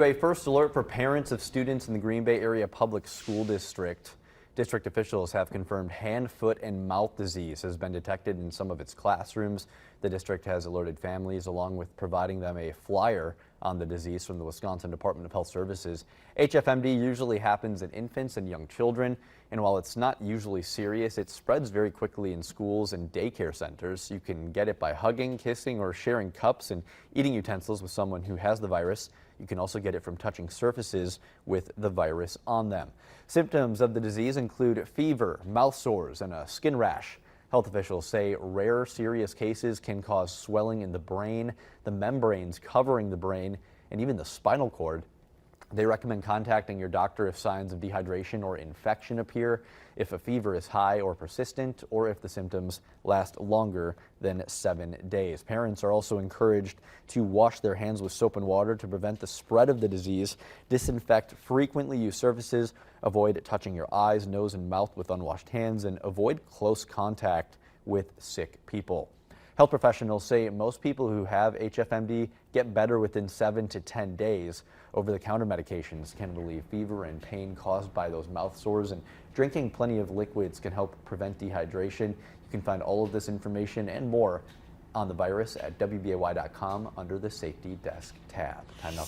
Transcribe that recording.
A first alert for parents of students in the Green Bay Area Public School District. District officials have confirmed hand, foot, and mouth disease has been detected in some of its classrooms. The district has alerted families along with providing them a flyer on the disease from the Wisconsin Department of Health Services. HFMD usually happens in infants and young children, and while it's not usually serious, it spreads very quickly in schools and daycare centers. You can get it by hugging, kissing, or sharing cups and eating utensils with someone who has the virus. You can also get it from touching surfaces with the virus on them. Symptoms of the disease include fever, mouth sores, and a skin rash. Health officials say rare serious cases can cause swelling in the brain, the membranes covering the brain, and even the spinal cord. They recommend contacting your doctor if signs of dehydration or infection appear, if a fever is high or persistent, or if the symptoms last longer than 7 days. Parents are also encouraged to wash their hands with soap and water to prevent the spread of the disease, disinfect frequently used surfaces, avoid touching your eyes, nose, and mouth with unwashed hands, and avoid close contact with sick people. Health professionals say most people who have HFMD get better within 7 to 10 days. Over-the-counter medications can relieve fever and pain caused by those mouth sores, and drinking plenty of liquids can help prevent dehydration. You can find all of this information and more on the virus at WBAY.com under the Safety Desk tab. Time now.